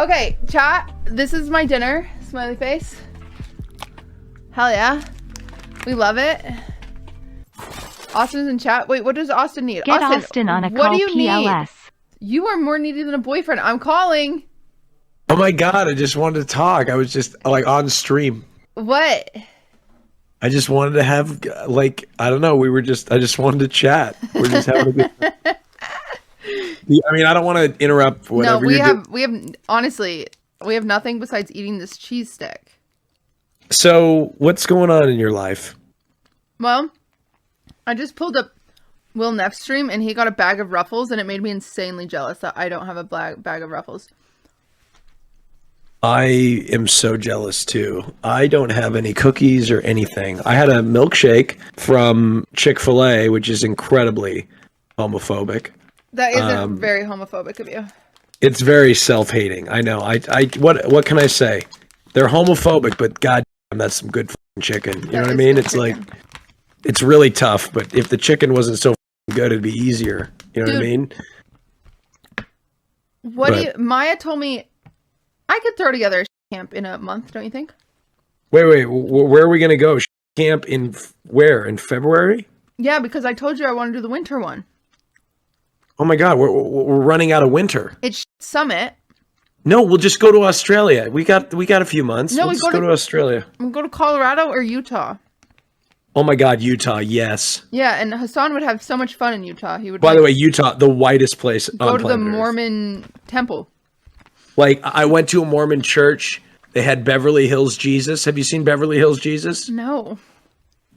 Okay, chat. This is my dinner. Smiley face. Hell yeah. We love it. Austin's in chat. Wait, what does Austin need? Get Austin on a what call do you PLS. need? You are more needy than a boyfriend. I'm calling. Oh my god, I just wanted to talk. I was just like on stream. What? I just wanted to have like, I don't know, I just wanted to chat. We're just having a good I mean, I don't want to interrupt whatever we have honestly, we have nothing besides eating this cheese stick. So, what's going on in your life? Well, I just pulled up Will Neff's stream and he got a bag of Ruffles and it made me insanely jealous that I don't have a bag of Ruffles. I am so jealous too. I don't have any cookies or anything. I had a milkshake from Chick-fil-A, which is incredibly homophobic. That isn't very homophobic of you. It's very self-hating. I know. What can I say? They're homophobic, but god damn, that's some good fucking chicken. You know what I mean? It's like, it's really tough, but if the chicken wasn't so good, it'd be easier. You know what I mean? Maya told me I could throw together a camp in a month, don't you think? Wait, where are we gonna go? Camp in where? In February? Yeah, because I told you I want to do the winter one. Oh my god, we're running out of winter. It's Summit. No, we'll just go to Australia. We got a few months. No, let's go to Australia. We'll go to Colorado or Utah. Oh my god, Utah, yes. Yeah, and Hassan would have so much fun in Utah. He would. By the way, Utah, the whitest place on planet Earth. Go to the Mormon temple. Like, I went to a Mormon church. They had Beverly Hills Jesus. Have you seen Beverly Hills Jesus? No.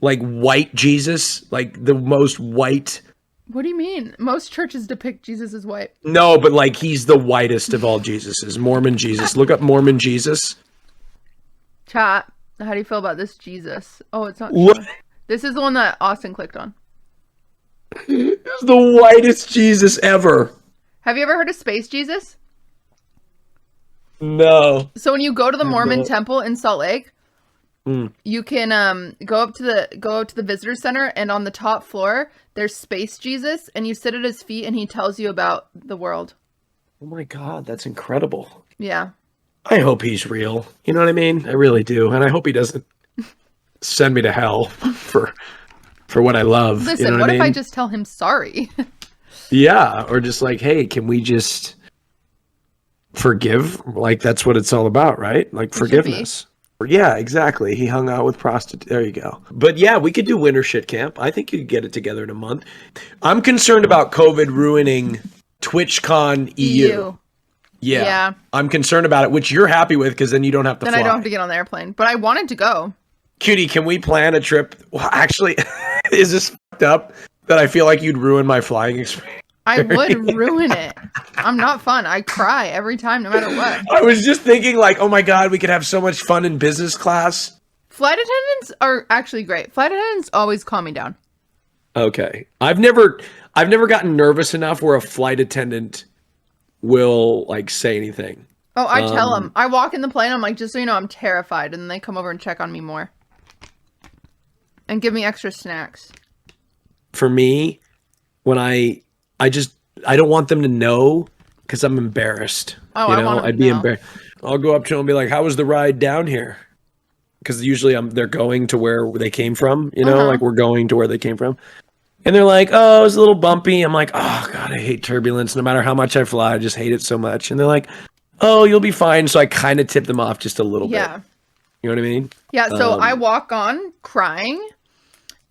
Like white Jesus, like the most white. What do you mean? Most churches depict Jesus as white. No, but like he's the whitest of all Jesuses. Mormon Jesus. Look up Mormon Jesus. Chat. How do you feel about this Jesus? Oh, it's not. What? This is the one that Austin clicked on. It's the whitest Jesus ever. Have you ever heard of Space Jesus? No. So when you go to the Mormon temple in Salt Lake, you can go up to the visitor center, and on the top floor there's Space Jesus, and you sit at his feet and he tells you about the world. Oh my god, that's incredible. Yeah. I hope he's real. You know what I mean? I really do. And I hope he doesn't send me to hell for what I love. Listen, you know what if I mean? I just tell him sorry? Yeah, or just like, hey, can we just forgive? Like, that's what it's all about, right? Like, forgiveness. Yeah, exactly. He hung out with prostitutes. There you go. But yeah, we could do winter shit camp. I think you could get it together in a month. I'm concerned about COVID ruining TwitchCon EU. Yeah. I'm concerned about it, which you're happy with because then you don't have to fly. Then I don't have to get on the airplane. But I wanted to go. Cutie, can we plan a trip? Well, actually, is this fucked up that I feel like you'd ruin my flying experience? I would ruin it. I'm not fun. I cry every time, no matter what. I was just thinking like, oh my god, we could have so much fun in business class. Flight attendants are actually great. Flight attendants always calm me down. Okay. I've never gotten nervous enough where a flight attendant will like say anything. Oh, I tell them. I walk in the plane, I'm like, just so you know, I'm terrified. And then they come over and check on me more. And give me extra snacks. For me, when I don't want them to know because I'm embarrassed. Oh, you know? I want I'd be embarrassed. I'll go up to them and be like, how was the ride down here? Because usually they're going to where they came from, you know, like we're going to where they came from. And they're like, oh, it was a little bumpy. I'm like, oh god, I hate turbulence. No matter how much I fly, I just hate it so much. And they're like, oh, you'll be fine. So I kind of tip them off just a little bit. You know what I mean? Yeah, so I walk on crying.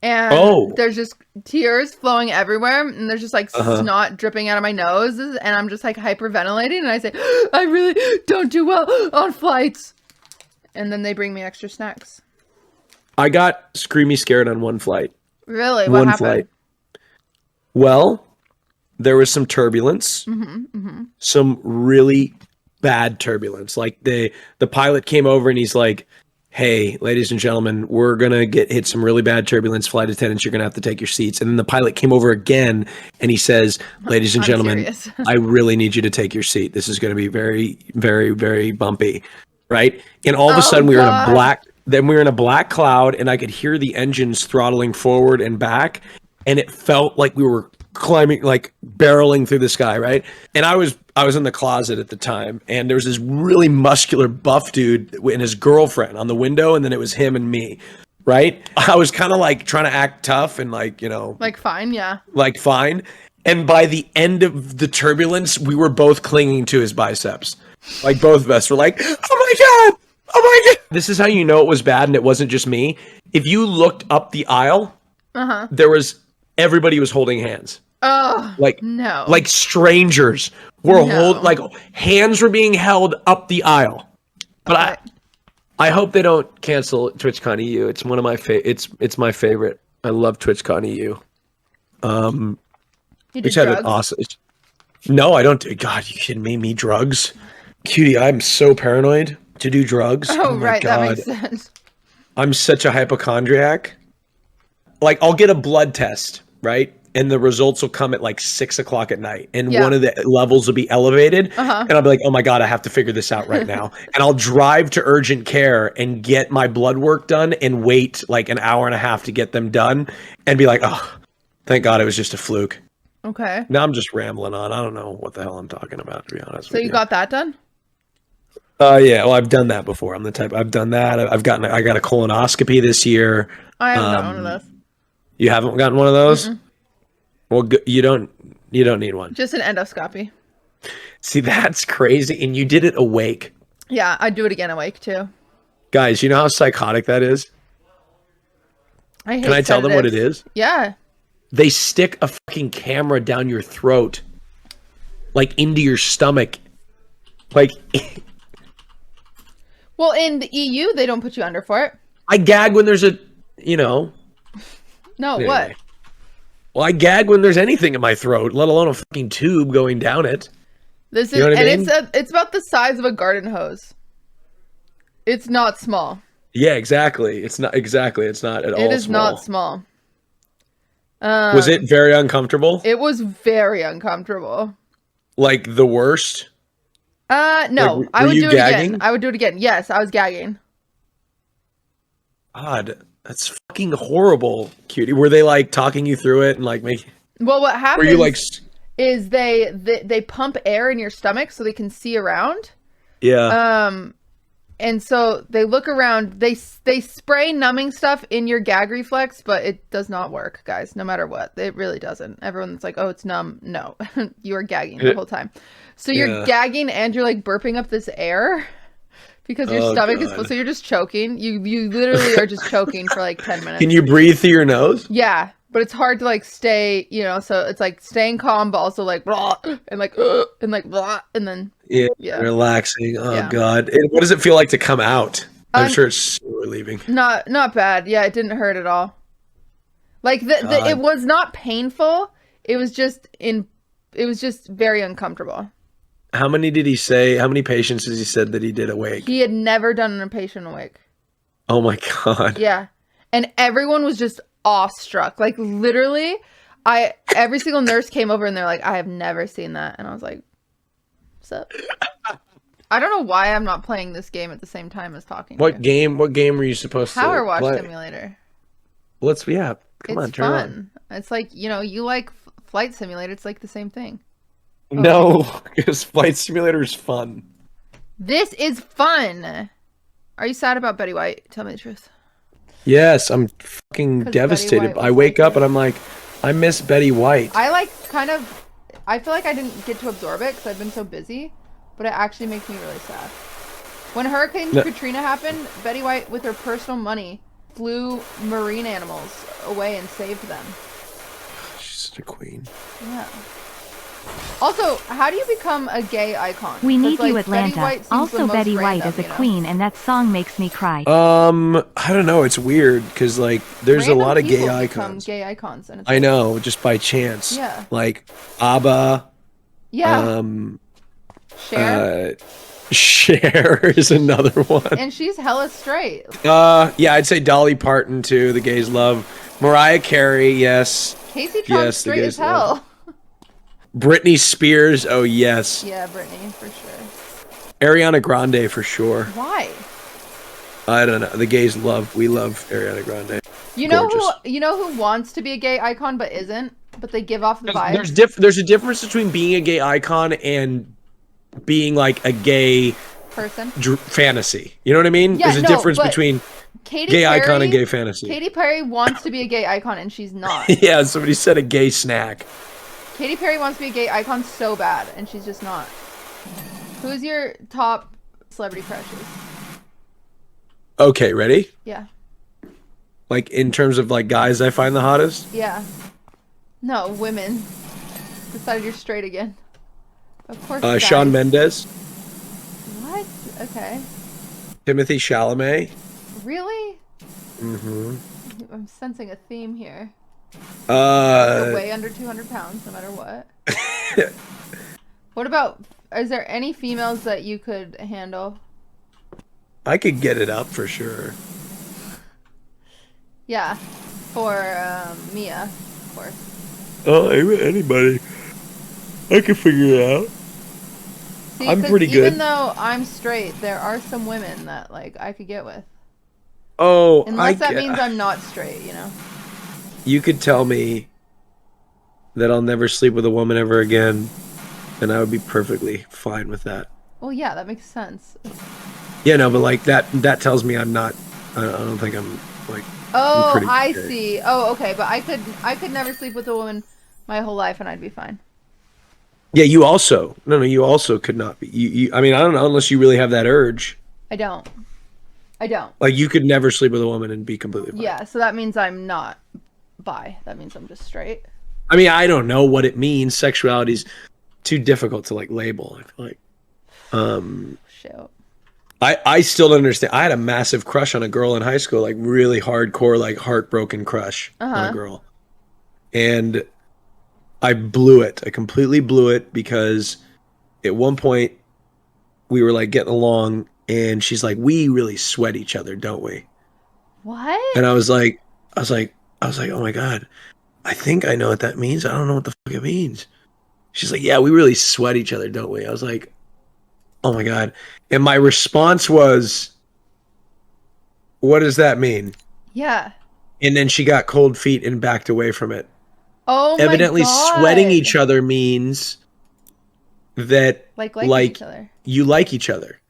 And there's just tears flowing everywhere, and there's just like snot dripping out of my nose, and I'm just like hyperventilating, and I say, I really don't do well on flights. And then they bring me extra snacks. I got screamy scared on one flight. Really? What happened? Flight. Well, there was some turbulence, some really bad turbulence. Like the pilot came over and he's like, hey, ladies and gentlemen, we're going to hit some really bad turbulence. Flight attendants, you're going to have to take your seats. And then the pilot came over again and he says, ladies and gentlemen, I really need you to take your seat. This is going to be very, very, very bumpy. Right? And all of a sudden we were in a black cloud and I could hear the engines throttling forward and back. And it felt like we were climbing, like barreling through the sky, right? And I was in the closet at the time, and there was this really muscular buff dude and his girlfriend on the window, and then it was him and me, right? I was kind of like trying to act tough and like, you know, like fine, yeah, like fine. And by the end of the turbulence, we were both clinging to his biceps. Like both of us were like, oh my God, oh my God. This is how you know it was bad and it wasn't just me. If you looked up the aisle, everybody was holding hands. Oh, like no. Like strangers were like hands were being held up the aisle. But I hope they don't cancel TwitchCon EU. It's one of my it's my favorite. I love TwitchCon EU. You did drugs? Awesome. No, I don't do. God, you kidding me? Me drugs? Cutie, I'm so paranoid to do drugs. Oh right, God. That makes sense. I'm such a hypochondriac. Like, I'll get a blood test, right? And the results will come at like 6 o'clock at night. And one of the levels will be elevated. And I'll be like, oh my God, I have to figure this out right now. And I'll drive to urgent care and get my blood work done and wait like an hour and a half to get them done. And be like, oh, thank God it was just a fluke. Okay. Now I'm just rambling on. I don't know what the hell I'm talking about, to be honest with you. So you got that done? Yeah, well, I've done that before. I've done that. I got a colonoscopy this year. I haven't gotten one of those. You haven't gotten one of those? Mm-mm. Well, you don't need one. Just an endoscopy. See, that's crazy. And you did it awake. Yeah, I'd do it again awake too. Guys, you know how psychotic that is? Can I tell them what it is? Yeah. They stick a fucking camera down your throat, like into your stomach. Like, well, in the EU, they don't put you under for it. I gag when there's No, anyway. What? Well, I gag when there's anything in my throat, let alone a fucking tube going down it. This is, and it's about the size of a garden hose. It's not small. Yeah, exactly. It's not exactly. It's not at all. It is not small. Was it very uncomfortable? It was very uncomfortable. Like the worst? No. Like, I would do it gagging? again. I would do it again. Yes, I was gagging. God, that's fucking horrible, Cutie. Were they like talking you through it and like making? Well, what happens? Were you like? Is they pump air in your stomach so they can see around? Yeah. And so they look around, they spray numbing stuff in your gag reflex, but it does not work, guys, no matter what. It really doesn't. Everyone's like, oh, it's numb. No, you are gagging the whole time. So you're gagging and you're like burping up this air because your stomach is full. So you're just choking. You literally are just choking for like 10 minutes. Can you breathe through your nose? Yeah. But it's hard to like stay, so it's like staying calm, but also like blah, and like and like blah, and then relaxing. Oh God, and what does it feel like to come out? I'm sure it's so relieving. Not bad. Yeah, it didn't hurt at all. Like it was not painful. It was just very uncomfortable. How many did he say? How many patients has he said that he did awake? He had never done a patient awake. Oh my God. Yeah, and everyone was just awestruck. Like literally every single nurse came over and they're like, I have never seen that. And I was like, what's up? I don't know why I'm not playing this game at the same time as talking. What game were you supposed to play? Power Wash Simulator. Come on, turn fun. It's like, you like Flight Simulator. It's like the same thing. No, because Flight Simulator is fun. This is fun. Are you sad about Betty White? Tell me the truth. Yes, I'm fucking devastated. I wake up and I'm like, I miss Betty White. I feel like I didn't get to absorb it because I've been so busy, but it actually makes me really sad. When Hurricane Katrina happened, Betty White, with her personal money, flew marine animals away and saved them. She's such a queen. Yeah. Also, how do you become a gay icon? We need you, Atlanta. Also, Betty White is a queen, and that song makes me cry. I don't know. It's weird because like there's a lot of gay icons. Gay icons, and I know, just by chance. Yeah. Like ABBA. Yeah. Cher is another one. And she's hella straight. Yeah, I'd say Dolly Parton too. The gays love. Mariah Carey, yes. Casey Trump's straight as hell. Britney Spears, oh yes. Yeah, Britney, for sure. Ariana Grande, for sure. Why? I don't know. The gays we love Ariana Grande. You know who wants to be a gay icon but isn't? But they give off the vibe. There's a difference between being a gay icon and being like a gay person fantasy. You know what I mean? Yeah, there's a difference between gay icon and gay fantasy. Katy Perry wants to be a gay icon and she's not. Yeah, somebody said a gay snack. Katy Perry wants to be a gay icon so bad and she's just not. Who's your top celebrity crushes? Okay, ready? Yeah. Like in terms of like guys I find the hottest? Yeah. No, women. Decided you're straight again. Of course. Shawn Mendes. What? Okay. Timothy Chalamet. Really? Mm-hmm. I'm sensing a theme here. You're way under 200 pounds, no matter what. What about? Is there any females that you could handle? I could get it up for sure. Yeah, for Mia, of course. Oh, anybody. I can figure it out. See, I'm pretty good. Even though I'm straight, there are some women that like I could get with. Oh, unless that means I'm not straight, you know. You could tell me that I'll never sleep with a woman ever again, and I would be perfectly fine with that. Well, yeah, that makes sense. Yeah, no, but like that tells me I'm not. I don't think I'm like. Oh, I see. Oh, okay, but I could never sleep with a woman my whole life, and I'd be fine. Yeah, you also. No, you also could not be. You I mean, I don't know unless you really have that urge. I don't. Like you could never sleep with a woman and be completely fine. Yeah, so that means I'm not bi. That means I'm just straight. I mean, I don't know what it means. Sexuality's too difficult to like label. I feel like. Shoot. I still don't understand. I had a massive crush on a girl in high school, like really hardcore, like heartbroken crush on a girl. And I blew it. I completely blew it because at one point we were like getting along and she's like, we really sweat each other, don't we? What? And I was like, oh my God, I think I know what that means. I don't know what the fuck it means. She's like, yeah, we really sweat each other, don't we? I was like, oh my God. And my response was, what does that mean? Yeah. And then she got cold feet and backed away from it. Oh my Evidently God. Sweating each other means that like each other. You like each other.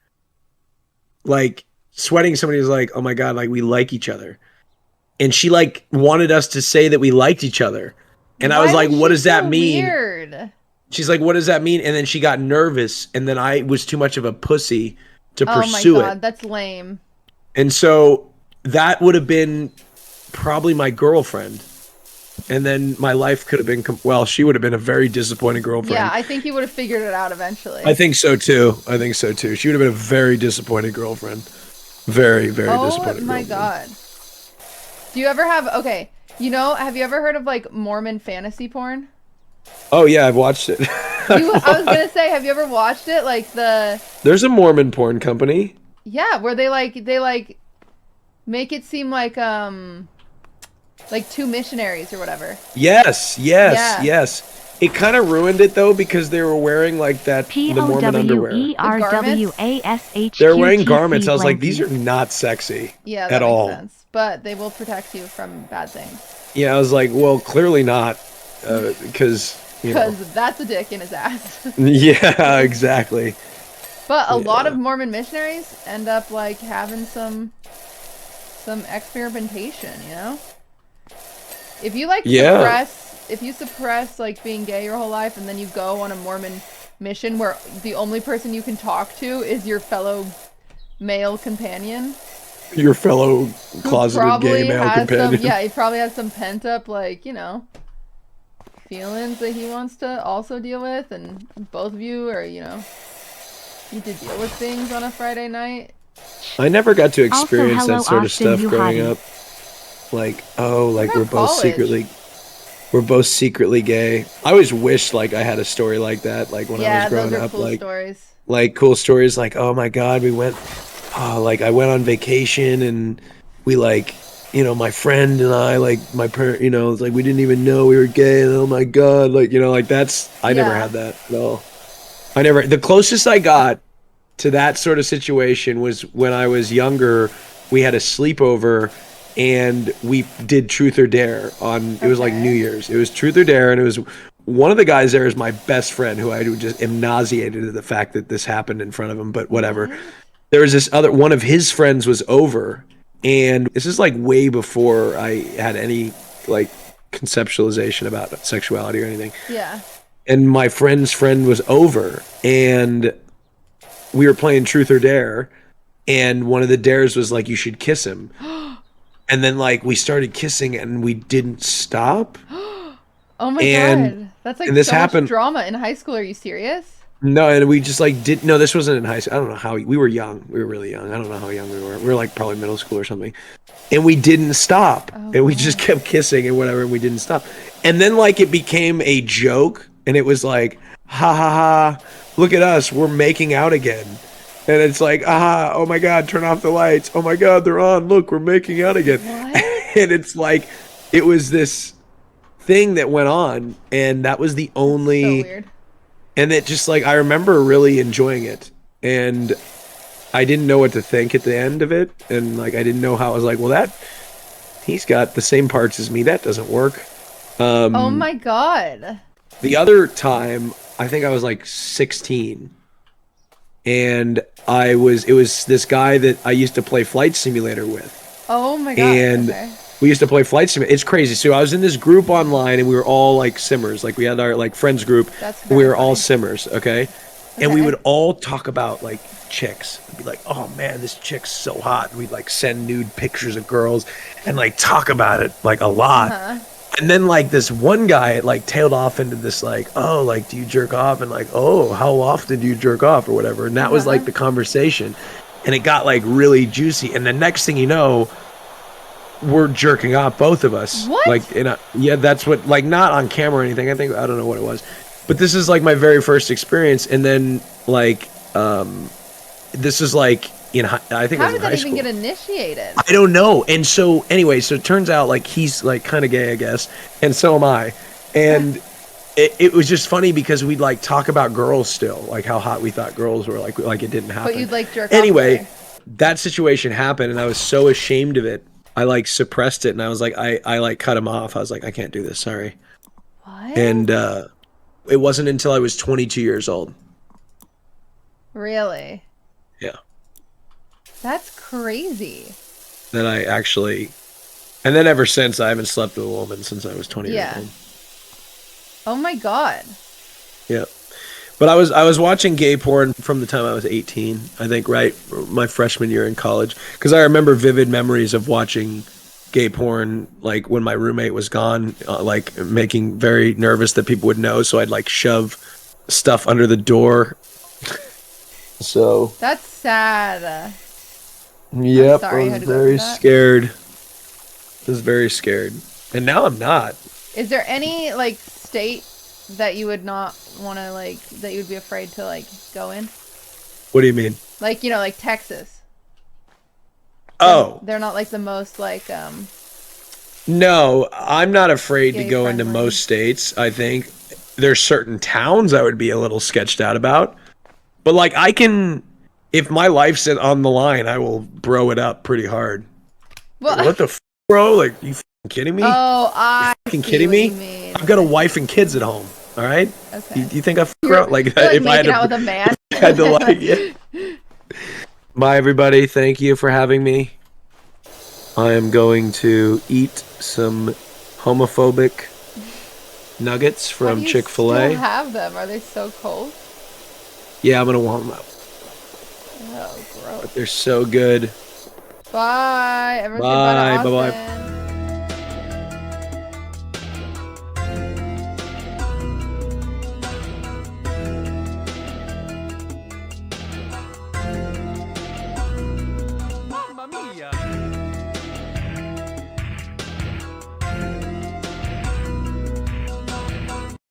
Like sweating somebody is like, oh my God, like we like each other. And she like wanted us to say that we liked each other. And I was like, what does that mean? Weird. She's like, what does that mean? And then she got nervous, and then I was too much of a pussy to pursue it. Oh my God, that's lame. And so that would have been probably my girlfriend. And then my life could have been, she would have been a very disappointing girlfriend. Yeah, I think you would have figured it out eventually. I think so too. She would have been a very disappointed girlfriend. Very, very disappointed. Oh my God. Do you ever have, have you ever heard of like Mormon fantasy porn? Oh yeah, I've watched it. I was gonna say, have you ever watched it? Like there's a Mormon porn company. Yeah, where they make it seem like two missionaries or whatever. Yes. It kind of ruined it though because they were wearing like the Mormon underwear. They're wearing garments. I was like, these are not sexy. Yeah, at all. Makes sense. But they will protect you from bad things. Yeah, I was like, well, clearly not. Because that's a dick in his ass. Yeah, exactly. But a lot of Mormon missionaries end up like having some experimentation, you know? If you suppress like being gay your whole life and then you go on a Mormon mission where the only person you can talk to is your fellow male companion. Your fellow closeted gay male companion. He probably has some pent up feelings that he wants to also deal with, and both of you are, need to deal with things on a Friday night. I never got to experience that sort of stuff growing up. We're both secretly gay. I always wished I had a story like that, when I was growing up. Cool stories. Cool stories like, oh my God, we went I went on vacation and we my friend and I, my parent, it's we didn't even know we were gay, and oh my God, that's, I never had that at all. The closest I got to that sort of situation was when I was younger. We had a sleepover and we did Truth or Dare on. It was like New Year's. It was Truth or Dare, and it was one of the guys there is my best friend, who I just am nauseated at the fact that this happened in front of him. But whatever. There was this other one of his friends was over, and this is like way before I had any like conceptualization about sexuality or anything. Yeah. And my friend's friend was over, and we were playing Truth or Dare, and one of the dares was like, you should kiss him. And then like we started kissing and we didn't stop. Oh my god. That's like this so happened, much drama in high school. Are you serious? No, and we just like no, this wasn't in high school. I don't know how we were young. We were really young. I don't know how young we were. We were like probably middle school or something. And we didn't stop. And we just kept kissing and whatever, and we didn't stop. And then like it became a joke, and it was like, ha ha ha, look at us, we're making out again. And it's like, oh my god, turn off the lights. Oh my god, they're on. Look, we're making out again. And it's like, it was this thing that went on, and that was the only. So weird. And it just like, I remember really enjoying it, and I didn't know what to think at the end of it, and like I didn't know how. I was like, well, he's got the same parts as me. That doesn't work. Oh my god. The other time, I think I was like 16. And it was this guy that I used to play Flight Simulator with. Oh my god. And we used to play Flight Simulator. It's crazy. So I was in this group online, and we were all like simmers. Like we had our like friends group. And we were all simmers, okay? And we would all talk about like chicks. We'd be like, oh man, this chick's so hot. And we'd like send nude pictures of girls and like talk about it like a lot. And then like this one guy like tailed off into this like, oh, like, do you jerk off? And like, oh, how often do you jerk off or whatever? And that was like the conversation, and it got like really juicy. And the next thing you know, we're jerking off, both of us. What? Like, yeah, that's what, like, not on camera or anything. I don't know what it was, but this is like my very first experience. And then like, this is like, I think how it was did in high that school. even get initiated? I don't know. And so anyway, so it turns out like he's like kind of gay, I guess, and so am I. And it was just funny because we'd like talk about girls still, like how hot we thought girls were, like it didn't happen. But you'd like jerk anyway, off that situation happened, and I was so ashamed of it. I like suppressed it, and I was like, I like cut him off. I was like, I can't do this, sorry. What? And it wasn't until I was 22 years old. Really? Yeah. That's crazy. That I actually, and then ever since, I haven't slept with a woman since I was 20 years old. Oh my god. Yeah. But I was watching gay porn from the time I was 18, I think, right? My freshman year in college. Because I remember vivid memories of watching gay porn, like when my roommate was gone, like making very nervous that people would know. So I'd like shove stuff under the door. So. That's sad. Yep, I was very scared. I was very scared. And now I'm not. Is there any, like, state that you would not want to, like, that you would be afraid to, like, go in? What do you mean? Like, you know, like Texas. Oh. They're not, like, the most, like, No, I'm not afraid to go into most states, I think. There's certain towns I would be a little sketched out about. But, like, I can... If my life's on the line, I will bro it up pretty hard. Well, like, what the bro? Like, you kidding me? Oh, I fucking kidding me? I've got a wife and kids at home. All right. Okay. You think I like, like if I had to, out with a man? Had to like, yeah. Bye, everybody. Thank you for having me. I am going to eat some homophobic nuggets from Chick-fil-A. How do you still have them? Are they so cold? Yeah, I'm gonna warm them up. Oh, gross. But they're so good. Bye. Everyone bye. say bye to Bye. Austin.